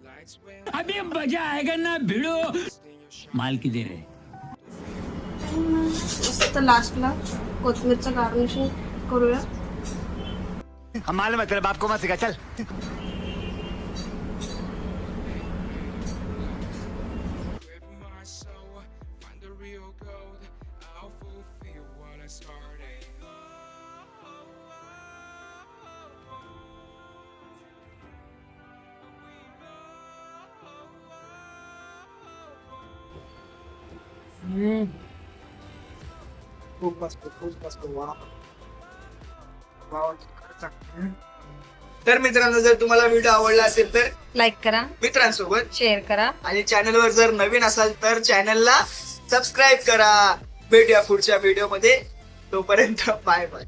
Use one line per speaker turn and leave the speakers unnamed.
अभी मजा आएगा ना भिड़ो माल की दे रहे
मस्त लास्टला कोथिंबीरचं गार्निशिंग करूया.
हम मालूम है तेरे बाप को मत सिखा चल.
खूप मस्त वा. तर मित्रांनो, जर तुम्हाला व्हिडिओ आवडला असेल तर
लाईक करा,
मित्रांसोबत
शेअर करा
आणि चॅनलवर जर नवीन असाल तर चॅनलला सबस्क्राईब करा. भेटूया पुढच्या व्हिडिओ मध्ये. तोपर्यंत बाय बाय.